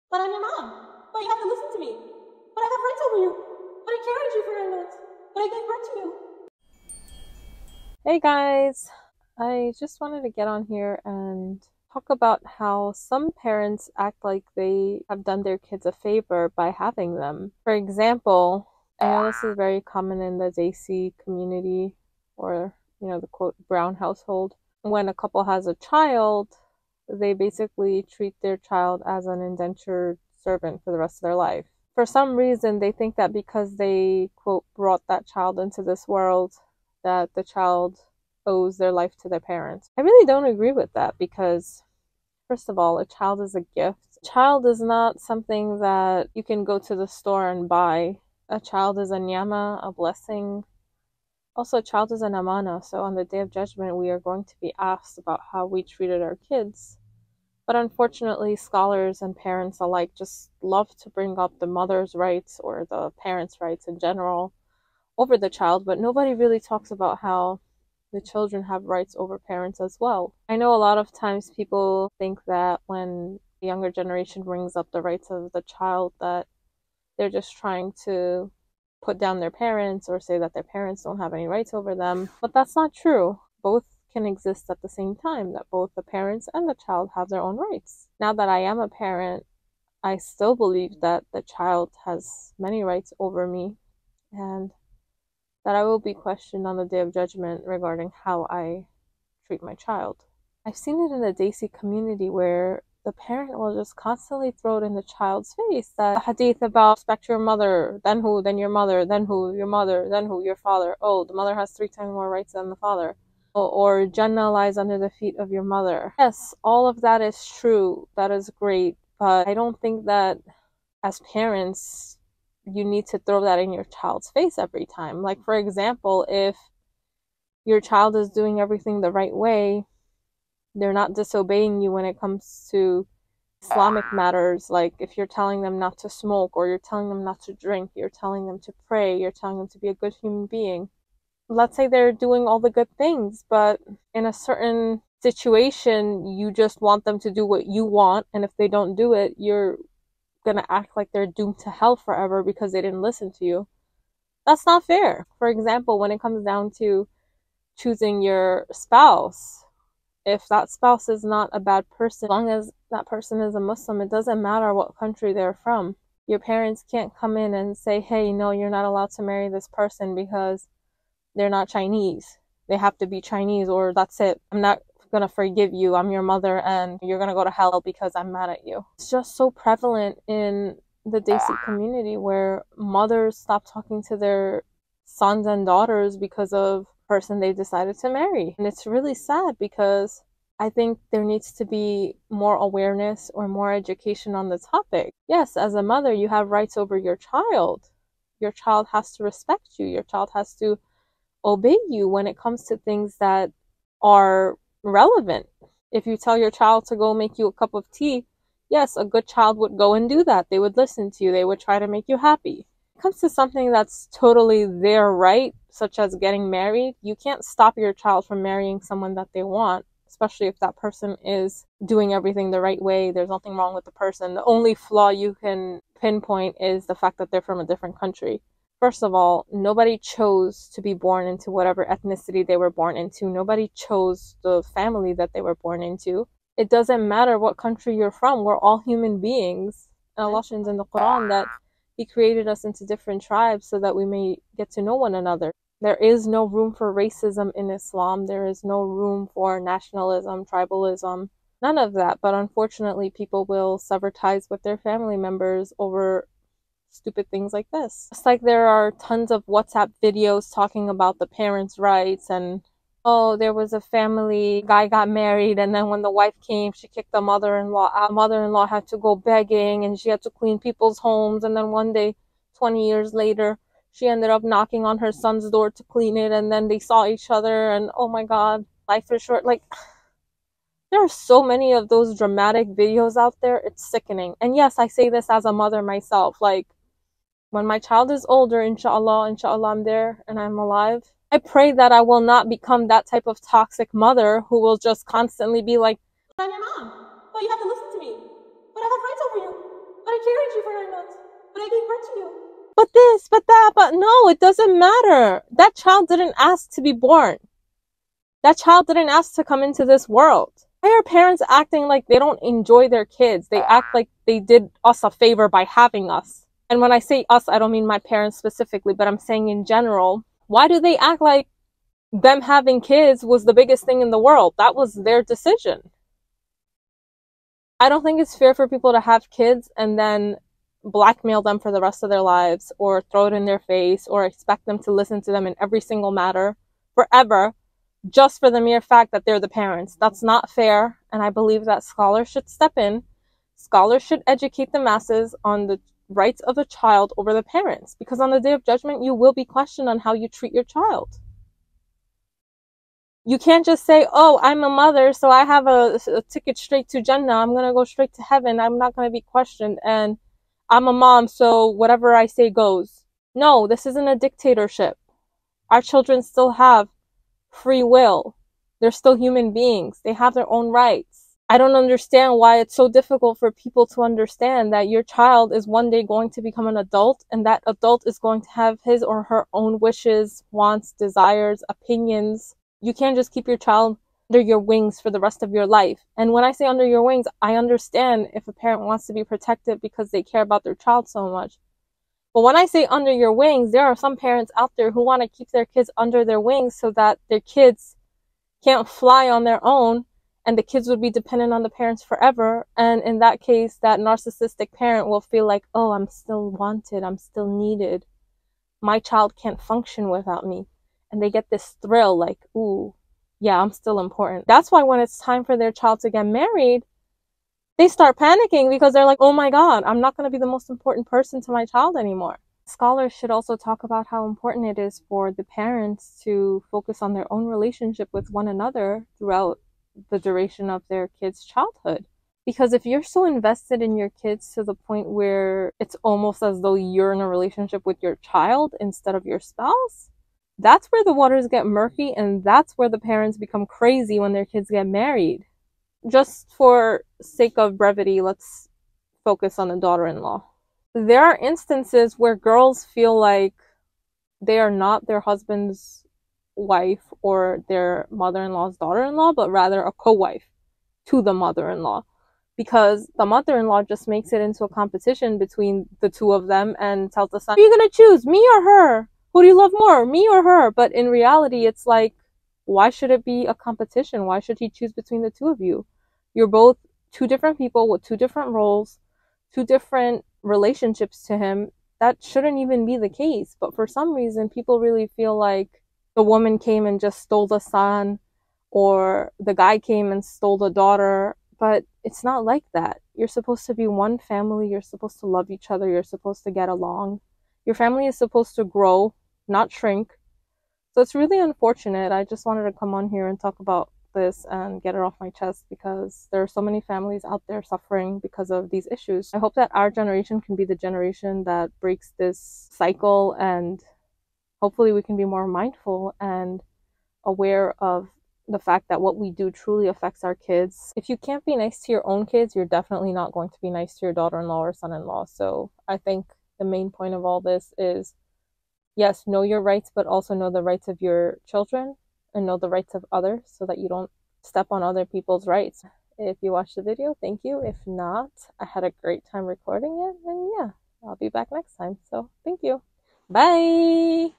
But I'm your mom. But you have to listen to me. But I have rights over you. But I carried you for 9 months. But I gave birth to you. Hey guys, I just wanted to get on here and talk about how some parents act like they have done their kids a favor by having them. For example, I know this is very common in the Desi community, or, the quote brown household. When a couple has a child, they basically treat their child as an indentured servant for the rest of their life. For some reason, they think that because they, quote, brought that child into this world, that the child owes their life to their parents. I really don't agree with that because, first of all, a child is a gift. A child is not something that you can go to the store and buy. A child is a ni'mah, a blessing. Also, a child is an amana, so on the Day of Judgment, we are going to be asked about how we treated our kids. But unfortunately, scholars and parents alike just love to bring up the mother's rights or the parents' rights in general over the child, but nobody really talks about how the children have rights over parents as well. I know a lot of times people think that when the younger generation brings up the rights of the child, that they're just trying to put down their parents or say that their parents don't have any rights over them, but that's not true. Both can exist at the same time, that both the parents and the child have their own rights. Now that I am a parent, I still believe that the child has many rights over me and that I will be questioned on the Day of Judgment regarding how I treat my child. I've seen it in the Desi community where the parent will just constantly throw it in the child's face. That hadith about respect your mother, then who, then your mother, then who, your mother, then who, your father. Oh, the mother has 3 times more rights than the father. Or Jannah lies under the feet of your mother. Yes, all of that is true. That is great. But I don't think that as parents, you need to throw that in your child's face every time. Like, for example, if your child is doing everything the right way, they're not disobeying you when it comes to Islamic matters. Like, if you're telling them not to smoke, or you're telling them not to drink, you're telling them to pray, you're telling them to be a good human being. Let's say they're doing all the good things, but in a certain situation, you just want them to do what you want, and if they don't do it, you're gonna act like they're doomed to hell forever because they didn't listen to you. That's not fair. For example, when it comes down to choosing your spouse, if that spouse is not a bad person, as long as that person is a Muslim, it doesn't matter what country they're from. Your parents can't come in and say, hey, no, you're not allowed to marry this person because they're not Chinese. They have to be Chinese, or that's it. I'm not gonna forgive you. I'm your mother and you're gonna go to hell because I'm mad at you. It's just so prevalent in the Desi community where mothers stop talking to their sons and daughters because of the person they decided to marry. And it's really sad because I think there needs to be more awareness or more education on the topic. Yes, as a mother, you have rights over your child. Your child has to respect you. Your child has to obey you when it comes to things that are relevant. If you tell your child to go make you a cup of tea, yes, a good child would go and do that. They would listen to you. They would try to make you happy. When it comes to something that's totally their right, such as getting married, you can't stop your child from marrying someone that they want, especially if that person is doing everything the right way. There's nothing wrong with the person. The only flaw you can pinpoint is the fact that they're from a different country. First of all, nobody chose to be born into whatever ethnicity they were born into. Nobody chose the family that they were born into. It doesn't matter what country you're from. We're all human beings. And Allah mentions in the Quran that He created us into different tribes so that we may get to know one another. There is no room for racism in Islam. There is no room for nationalism, tribalism, none of that. But unfortunately, people will sever ties with their family members over stupid things like this. Just like there are tons of WhatsApp videos talking about the parents' rights and, oh, there was a family, guy got married, and then when the wife came, she kicked the mother-in-law out. Mother-in-law had to go begging and she had to clean people's homes, and then one day, 20 years later, she ended up knocking on her son's door to clean it, and then they saw each other, and oh my god, life is short. Like, there are so many of those dramatic videos out there, it's sickening. And yes, I say this as a mother myself. Like, when my child is older, inshallah, I'm there and I'm alive, I pray that I will not become that type of toxic mother who will just constantly be like, I'm your mom, but you have to listen to me. But I have rights over you. carried you for 9 months. But I gave birth to you. But this, but that, but no, it doesn't matter. That child didn't ask to be born. That child didn't ask to come into this world. Why are parents acting like they don't enjoy their kids? They act like they did us a favor by having us. And when I say us, I don't mean my parents specifically, but I'm saying in general. Why do they act like them having kids was the biggest thing in the world? That was their decision. I don't think it's fair for people to have kids and then blackmail them for the rest of their lives, or throw it in their face, or expect them to listen to them in every single matter forever, just for the mere fact that they're the parents. That's not fair, and I believe that scholars should step in. Scholars should educate the masses on the rights of the child over the parents, because on the day of judgment, you will be questioned on how you treat your child. You can't just say, oh, I'm a mother, so I have a ticket straight to Jannah. I'm going to go straight to heaven. I'm not going to be questioned. And I'm a mom, so whatever I say goes. No, this isn't a dictatorship. Our children still have free will. They're still human beings. They have their own rights. I don't understand why it's so difficult for people to understand that your child is one day going to become an adult, and that adult is going to have his or her own wishes, wants, desires, opinions. You can't just keep your child under your wings for the rest of your life. And when I say under your wings, I understand if a parent wants to be protected because they care about their child so much. But when I say under your wings, there are some parents out there who want to keep their kids under their wings so that their kids can't fly on their own, and the kids would be dependent on the parents forever. And in that case, that narcissistic parent will feel like, oh, I'm still wanted, I'm still needed. My child can't function without me. And they get this thrill like, ooh, yeah, I'm still important. That's why when it's time for their child to get married, they start panicking because they're like, oh my God, I'm not going to be the most important person to my child anymore. Scholars should also talk about how important it is for the parents to focus on their own relationship with one another throughout the duration of their kids' childhood. Because if you're so invested in your kids to the point where it's almost as though you're in a relationship with your child instead of your spouse, that's where the waters get murky, and that's where the parents become crazy when their kids get married. Just for sake of brevity, let's focus on the daughter-in-law. There are instances where girls feel like they are not their husband's wife or their mother-in-law's daughter-in-law, but rather a co-wife to the mother-in-law, because the mother-in-law just makes it into a competition between the two of them and tells the son, who are you going to choose, me or her? Who do you love more, me or her? But in reality, it's like, why should it be a competition? Why should he choose between the two of you? You're both two different people with two different roles, two different relationships to him. That shouldn't even be the case. But for some reason, people really feel like the woman came and just stole the son, or the guy came and stole the daughter. But it's not like that. You're supposed to be one family. You're supposed to love each other. You're supposed to get along. Your family is supposed to grow, not shrink. So it's really unfortunate. I just wanted to come on here and talk about this and get it off my chest, because there are so many families out there suffering because of these issues. I hope that our generation can be the generation that breaks this cycle, and hopefully we can be more mindful and aware of the fact that what we do truly affects our kids. If you can't be nice to your own kids, you're definitely not going to be nice to your daughter-in-law or son-in-law. So I think the main point of all this is, yes, know your rights, but also know the rights of your children and know the rights of others so that you don't step on other people's rights. If you watched the video, thank you. If not, I had a great time recording it, and yeah, I'll be back next time. So thank you. Bye.